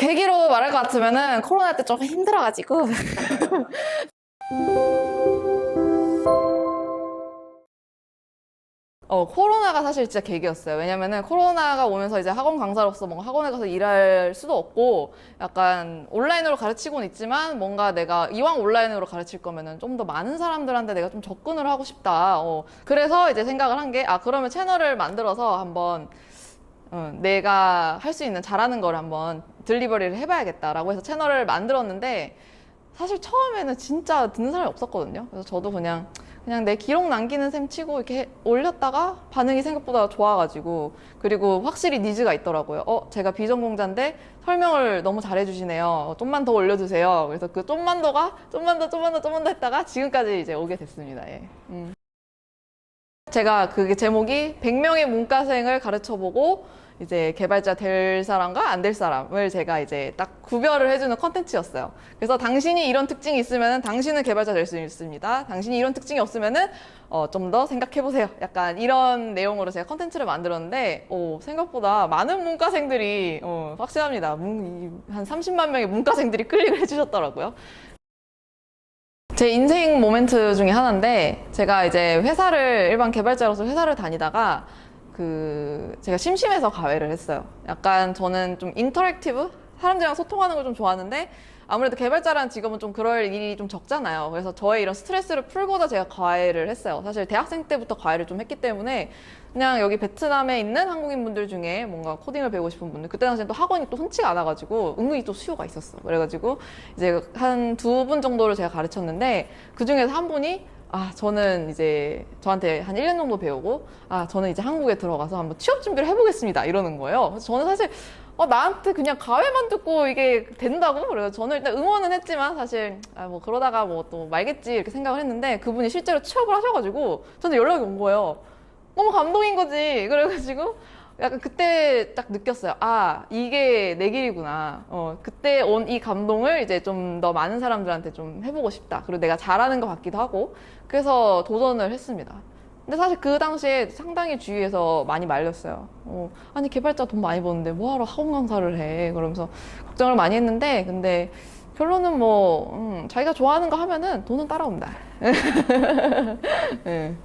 계기로 말할 것 같으면은 코로나 때 조금 힘들어가지고 코로나가 사실 진짜 계기였어요. 왜냐면은 코로나가 오면서 이제 학원 강사로서 뭔가 학원에 가서 일할 수도 없고 약간 온라인으로 가르치고는 있지만 뭔가 내가 이왕 온라인으로 가르칠 거면은 좀 더 많은 사람들한테 내가 좀 접근을 하고 싶다. 그래서 이제 생각을 한 게, 그러면 채널을 만들어서 한번 내가 할 수 있는 잘하는 걸 한번 딜리버리를 해봐야겠다라고 해서 채널을 만들었는데 사실 처음에는 진짜 듣는 사람이 없었거든요. 그래서 저도 그냥 내 기록 남기는 셈 치고 이렇게 올렸다가 반응이 생각보다 좋아가지고, 그리고 확실히 니즈가 있더라고요. 제가 비전공자인데 설명을 너무 잘해주시네요. 좀만 더 올려주세요. 그래서 그 좀만 더가 좀만 더 했다가 지금까지 이제 오게 됐습니다. 예. 제가 그게 제목이 100명의 문과생을 가르쳐보고 이제 개발자 될 사람과 안 될 사람을 제가 이제 딱 구별을 해주는 컨텐츠였어요. 그래서 당신이 이런 특징이 있으면 당신은 개발자 될 수 있습니다. 당신이 이런 특징이 없으면은 좀 더 생각해보세요. 약간 이런 내용으로 제가 컨텐츠를 만들었는데 생각보다 많은 문과생들이 확실합니다. 한 30만 명의 문과생들이 클릭을 해주셨더라고요. 제 인생 모멘트 중에 하나인데, 제가 이제 일반 개발자로서 회사를 다니다가 제가 심심해서 가회를 했어요. 약간 저는 좀 인터랙티브? 사람들이랑 소통하는 걸 좀 좋아하는데 아무래도 개발자라는 직업은 좀 그럴 일이 좀 적잖아요. 그래서 저의 이런 스트레스를 풀고자 제가 과외를 했어요. 사실 대학생 때부터 과외를 좀 했기 때문에 그냥 여기 베트남에 있는 한국인 분들 중에 뭔가 코딩을 배우고 싶은 분들, 그때 당시엔 또 학원이 또 흔치가 않아가지고 은근히 또 수요가 있었어. 그래가지고 이제 한 2분 정도를 제가 가르쳤는데 그 중에서 한 분이 저는 이제 저한테 한 1년 정도 배우고 저는 이제 한국에 들어가서 한번 취업 준비를 해보겠습니다 이러는 거예요. 그래서 저는 사실 나한테 그냥 과외만 듣고 이게 된다고? 그래서 저는 일단 응원은 했지만 사실 뭐 그러다가 뭐 또 말겠지 이렇게 생각을 했는데, 그분이 실제로 취업을 하셔가지고 저한테 연락이 온 거예요. 너무 감동인 거지. 그래가지고 약간 그때 딱 느꼈어요. 이게 내 길이구나. 그때 온 이 감동을 이제 좀 더 많은 사람들한테 좀 해보고 싶다. 그리고 내가 잘하는 것 같기도 하고. 그래서 도전을 했습니다. 근데 사실 그 당시에 상당히 주위에서 많이 말렸어요. 아니 개발자 돈 많이 버는데 뭐하러 학원 강사를 해. 그러면서 걱정을 많이 했는데, 근데 결론은 뭐 자기가 좋아하는 거 하면은 돈은 따라온다. 네.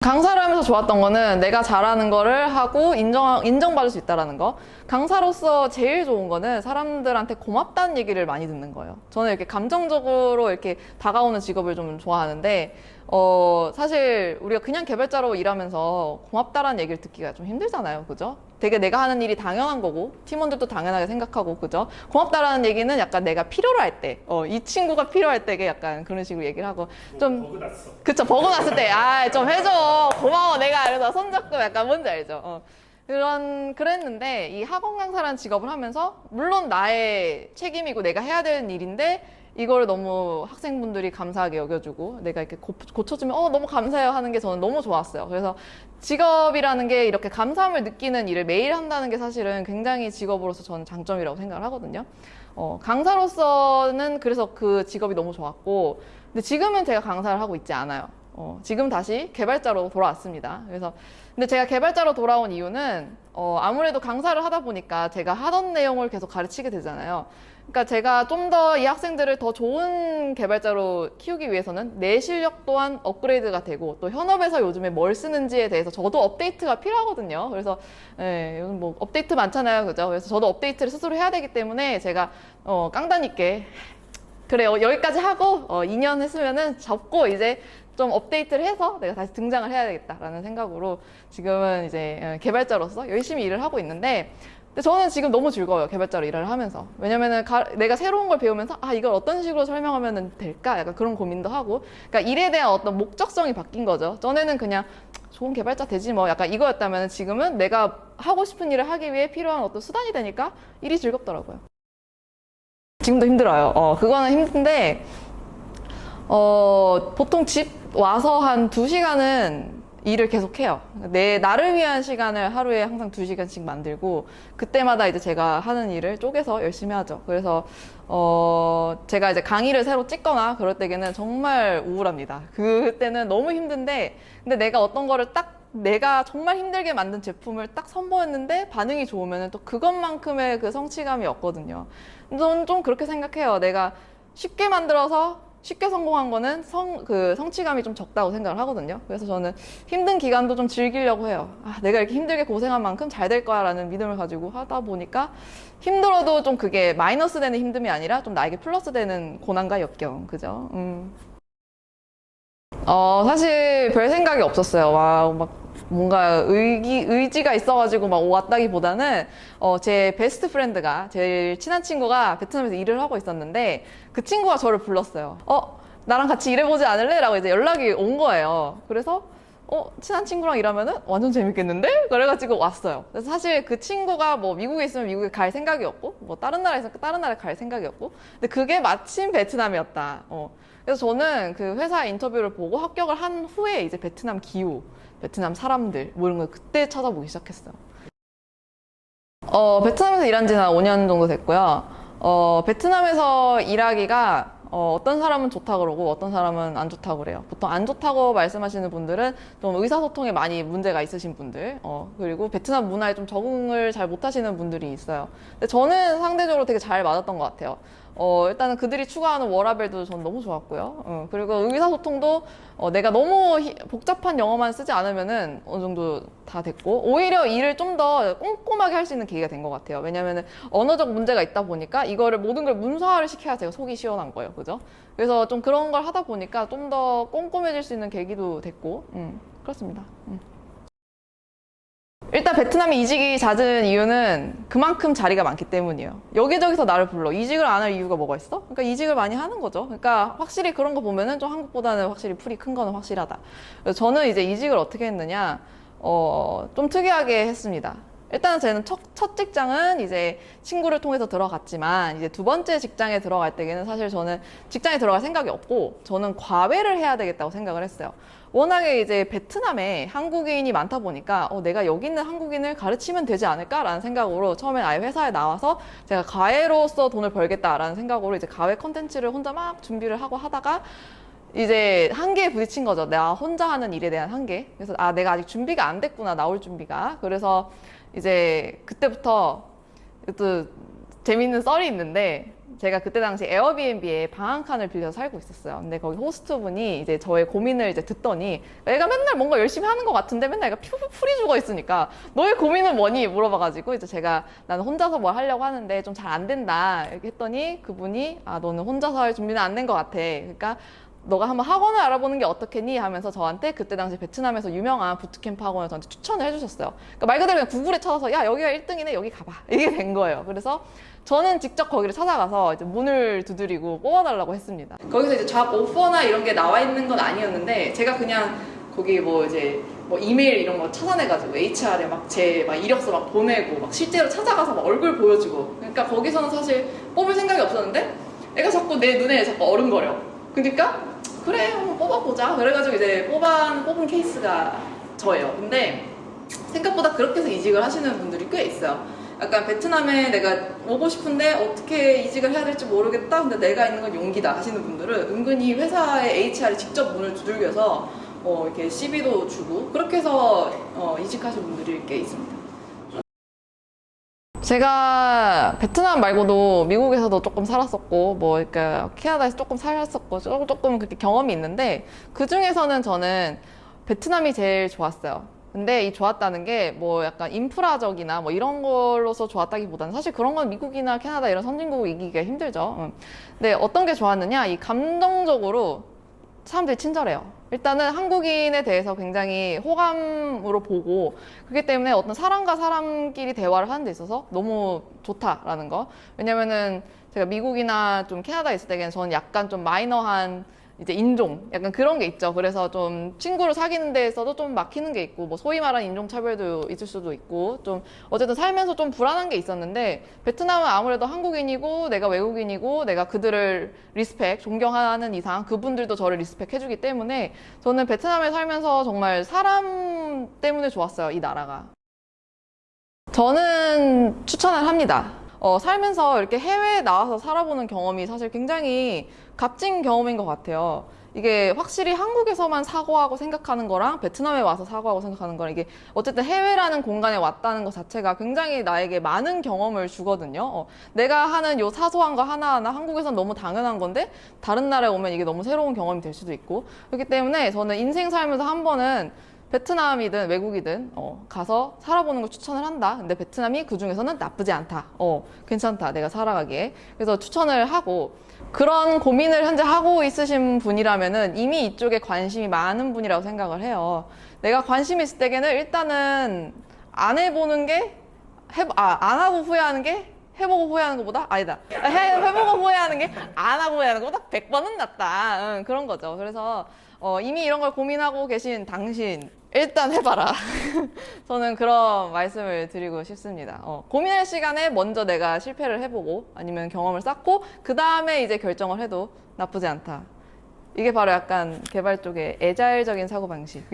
강사를 하면서 좋았던 거는 내가 잘하는 거를 하고 인정받을 수 있다는 거. 강사로서 제일 좋은 거는 사람들한테 고맙다는 얘기를 많이 듣는 거예요. 저는 이렇게 감정적으로 이렇게 다가오는 직업을 좀 좋아하는데, 사실 우리가 그냥 개발자로 일하면서 고맙다라는 얘기를 듣기가 좀 힘들잖아요. 그죠? 되게 내가 하는 일이 당연한 거고, 팀원들도 당연하게 생각하고, 그죠? 고맙다라는 얘기는 약간 내가 필요로 할 때, 이 친구가 필요할 때 약간 그런 식으로 얘기를 하고, 좀. 버그 났어. 그쵸, 버그 났을 때, 좀 해줘. 고마워, 내가. 이래서 손잡고 약간 뭔지 알죠? 그랬는데, 이 학원 강사라는 직업을 하면서, 물론 나의 책임이고 내가 해야 되는 일인데, 이걸 너무 학생분들이 감사하게 여겨주고 내가 이렇게 고쳐주면 너무 감사해요 하는 게 저는 너무 좋았어요. 그래서 직업이라는 게 이렇게 감사함을 느끼는 일을 매일 한다는 게 사실은 굉장히 직업으로서 저는 장점이라고 생각을 하거든요. 강사로서는 그래서 그 직업이 너무 좋았고, 근데 지금은 제가 강사를 하고 있지 않아요. 지금 다시 개발자로 돌아왔습니다. 근데 제가 개발자로 돌아온 이유는 아무래도 강사를 하다 보니까 제가 하던 내용을 계속 가르치게 되잖아요. 그러니까 제가 좀 더 이 학생들을 더 좋은 개발자로 키우기 위해서는 내 실력 또한 업그레이드가 되고, 또 현업에서 요즘에 뭘 쓰는지에 대해서 저도 업데이트가 필요하거든요. 그래서 요즘 뭐 업데이트 많잖아요, 그죠? 그래서 저도 업데이트를 스스로 해야 되기 때문에 제가 깡단 있게 그래요, 여기까지 하고 2년 했으면은 접고 이제 좀 업데이트를 해서 내가 다시 등장을 해야 되겠다라는 생각으로 지금은 이제 개발자로서 열심히 일을 하고 있는데, 근데 저는 지금 너무 즐거워요, 개발자로 일을 하면서. 왜냐면은 내가 새로운 걸 배우면서 이걸 어떤 식으로 설명하면 될까? 약간 그런 고민도 하고. 그러니까 일에 대한 어떤 목적성이 바뀐 거죠. 전에는 그냥 좋은 개발자 되지 뭐 약간 이거였다면, 지금은 내가 하고 싶은 일을 하기 위해 필요한 어떤 수단이 되니까 일이 즐겁더라고요. 지금도 힘들어요. 그거는 힘든데 보통 집 와서 한 2시간은 일을 계속 해요. 나를 위한 시간을 하루에 항상 2시간씩 만들고, 그때마다 이제 제가 하는 일을 쪼개서 열심히 하죠. 그래서, 제가 이제 강의를 새로 찍거나 그럴 때에는 정말 우울합니다. 그때는 너무 힘든데, 근데 내가 어떤 거를 딱 내가 정말 힘들게 만든 제품을 딱 선보였는데 반응이 좋으면 또 그것만큼의 그 성취감이 없거든요. 저는 좀 그렇게 생각해요. 내가 쉽게 만들어서 쉽게 성공한 거는 그 성취감이 좀 적다고 생각을 하거든요. 그래서 저는 힘든 기간도 좀 즐기려고 해요. 아, 내가 이렇게 힘들게 고생한 만큼 잘 될 거야 라는 믿음을 가지고 하다 보니까 힘들어도 좀 그게 마이너스 되는 힘듦이 아니라 좀 나에게 플러스 되는 고난과 역경. 그죠? 사실 별 생각이 없었어요. 막 뭔가 의지가 있어가지고 막 왔다기보다는 제 베스트 프렌드가 제일 친한 친구가 베트남에서 일을 하고 있었는데 그 친구가 저를 불렀어요. 나랑 같이 일해보지 않을래? 라고 이제 연락이 온 거예요. 그래서 친한 친구랑 일하면은 완전 재밌겠는데? 그래가지고 왔어요. 그래서 사실 그 친구가 뭐 미국에 있으면 미국에 갈 생각이었고, 뭐 다른 나라에 있으면 다른 나라에 갈 생각이었고, 근데 그게 마침 베트남이었다. 그래서 저는 그 회사 인터뷰를 보고 합격을 한 후에 이제 베트남 기후, 베트남 사람들, 뭐 이런 걸 그때 찾아보기 시작했어요. 베트남에서 일한 지는 한 5년 정도 됐고요. 베트남에서 일하기가 어떤 사람은 좋다 그러고 어떤 사람은 안 좋다고 그래요. 보통 안 좋다고 말씀하시는 분들은 좀 의사소통에 많이 문제가 있으신 분들, 그리고 베트남 문화에 좀 적응을 잘 못하시는 분들이 있어요. 근데 저는 상대적으로 되게 잘 맞았던 것 같아요. 일단은 그들이 추구하는 워라밸도 전 너무 좋았고요. 그리고 의사소통도 내가 너무 복잡한 영어만 쓰지 않으면은 어느 정도 다 됐고, 오히려 일을 좀 더 꼼꼼하게 할 수 있는 계기가 된 것 같아요. 왜냐면은 언어적 문제가 있다 보니까 이거를 모든 걸 문서화를 시켜야 제가 속이 시원한 거예요. 그죠? 그래서 좀 그런 걸 하다 보니까 좀 더 꼼꼼해질 수 있는 계기도 됐고, 그렇습니다. 일단 베트남이 이직이 잦은 이유는 그만큼 자리가 많기 때문이에요. 여기저기서 나를 불러. 이직을 안 할 이유가 뭐가 있어? 그러니까 이직을 많이 하는 거죠. 그러니까 확실히 그런 거 보면은 좀 한국보다는 확실히 풀이 큰 거는 확실하다. 그래서 저는 이제 이직을 어떻게 했느냐, 좀 특이하게 했습니다. 일단은 저는 첫 직장은 이제 친구를 통해서 들어갔지만, 이제 두 번째 직장에 들어갈 때에는 사실 저는 직장에 들어갈 생각이 없고, 저는 과외를 해야 되겠다고 생각을 했어요. 워낙에 이제 베트남에 한국인이 많다 보니까 내가 여기 있는 한국인을 가르치면 되지 않을까라는 생각으로 처음엔 아예 회사에 나와서 제가 과외로서 돈을 벌겠다라는 생각으로 이제 과외 컨텐츠를 혼자 막 준비를 하고 하다가 이제 한계에 부딪힌 거죠. 내가 혼자 하는 일에 대한 한계. 그래서 내가 아직 준비가 안 됐구나, 나올 준비가. 그래서 이제 그때부터 또 재밌는 썰이 있는데, 제가 그때 당시 에어비앤비에 방 한 칸을 빌려서 살고 있었어요. 근데 거기 호스트분이 이제 저의 고민을 이제 듣더니, 애가 맨날 뭔가 열심히 하는 것 같은데 맨날 애가 풀이 죽어 있으니까 너의 고민은 뭐니? 물어봐가지고 이제 제가 나는 혼자서 뭘 하려고 하는데 좀 잘 안 된다 이렇게 했더니 그분이 너는 혼자서 할 준비는 안 된 것 같아. 그러니까 너가 한번 학원을 알아보는 게 어떻겠니? 하면서 저한테 그때 당시 베트남에서 유명한 부트캠프 학원을 저한테 추천을 해주셨어요. 그러니까 말 그대로 그냥 구글에 찾아서 야 여기가 1등이네 여기 가봐 이게 된 거예요. 그래서 저는 직접 거기를 찾아가서 이제 문을 두드리고 뽑아달라고 했습니다. 거기서 이제 잡 오퍼나 이런 게 나와 있는 건 아니었는데 제가 그냥 거기 뭐 이제 뭐 이메일 이런 거 찾아내가지고 HR에 막 제 막 이력서 막 보내고 막 실제로 찾아가서 막 얼굴 보여주고, 그러니까 거기서는 사실 뽑을 생각이 없었는데 애가 자꾸 내 눈에 자꾸 어른거려. 그러니까 그래 한번 뽑아보자. 그래가지고 이제 뽑은 케이스가 저예요. 근데 생각보다 그렇게 해서 이직을 하시는 분들이 꽤 있어요. 약간 베트남에 내가 오고 싶은데 어떻게 이직을 해야 될지 모르겠다. 근데 내가 있는 건 용기다 하시는 분들은 은근히 회사의 HR이 직접 문을 두들겨서 이렇게 CV도 주고 그렇게 해서 이직하신 분들이 꽤 있습니다. 제가 베트남 말고도 미국에서도 조금 살았었고, 그러니까 캐나다에서 조금 살았었고, 조금 그렇게 경험이 있는데, 그 중에서는 저는 베트남이 제일 좋았어요. 근데 이 좋았다는 게 약간 인프라적이나 이런 걸로서 좋았다기보다는 사실 그런 건 미국이나 캐나다 이런 선진국을 이기기가 힘들죠. 근데 어떤 게 좋았느냐, 이 감정적으로 사람들이 친절해요. 일단은 한국인에 대해서 굉장히 호감으로 보고, 그렇기 때문에 어떤 사람과 사람끼리 대화를 하는 데 있어서 너무 좋다라는 거. 왜냐면은 제가 미국이나 좀 캐나다에 있을 때는 저는 약간 좀 마이너한 이제 인종, 약간 그런 게 있죠. 그래서 좀 친구를 사귀는 데에서도 좀 막히는 게 있고, 소위 말하는 인종차별도 있을 수도 있고, 좀 어쨌든 살면서 좀 불안한 게 있었는데, 베트남은 아무래도 한국인이고, 내가 외국인이고, 내가 그들을 존경하는 이상 그분들도 저를 리스펙해주기 때문에 저는 베트남에 살면서 정말 사람 때문에 좋았어요, 이 나라가. 저는 추천을 합니다. 살면서 이렇게 해외에 나와서 살아보는 경험이 사실 굉장히 값진 경험인 것 같아요. 이게 확실히 한국에서만 사고하고 생각하는 거랑 베트남에 와서 사고하고 생각하는 거랑 이게 어쨌든 해외라는 공간에 왔다는 것 자체가 굉장히 나에게 많은 경험을 주거든요. 내가 하는 요 사소한 거 하나하나 한국에선 너무 당연한 건데 다른 나라에 오면 이게 너무 새로운 경험이 될 수도 있고 그렇기 때문에 저는 인생 살면서 한 번은 베트남이든 외국이든 가서 살아보는 걸 추천을 한다. 근데 베트남이 그 중에서는 나쁘지 않다. 괜찮다. 내가 살아가기에. 그래서 추천을 하고 그런 고민을 현재 하고 있으신 분이라면은 이미 이쪽에 관심이 많은 분이라고 생각을 해요. 내가 관심이 있을 때에는 일단은 안 해보는 게 안 하고 후회하는 게 해보고 후회하는 것보다 아니다. 해보고 후회하는 게 안 하고 후회하는 것보다 100번은 낫다. 그런 거죠. 그래서 이미 이런 걸 고민하고 계신 당신 일단 해봐라. 저는 그런 말씀을 드리고 싶습니다. 고민할 시간에 먼저 내가 실패를 해보고 아니면 경험을 쌓고 그 다음에 이제 결정을 해도 나쁘지 않다. 이게 바로 약간 개발 쪽의 애자일적인 사고방식.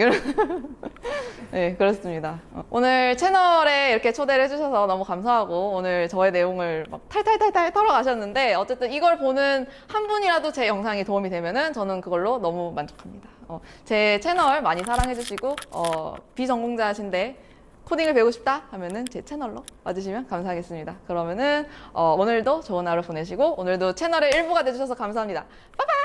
네, 그렇습니다. 오늘 채널에 이렇게 초대를 해주셔서 너무 감사하고 오늘 저의 내용을 막 탈탈탈탈 털어가셨는데 어쨌든 이걸 보는 한 분이라도 제 영상이 도움이 되면은 저는 그걸로 너무 만족합니다. 제 채널 많이 사랑해주시고 비전공자신데 코딩을 배우고 싶다 하면은 제 채널로 와주시면 감사하겠습니다. 그러면은 오늘도 좋은 하루 보내시고 오늘도 채널의 일부가 돼주셔서 감사합니다. 빠이빠이!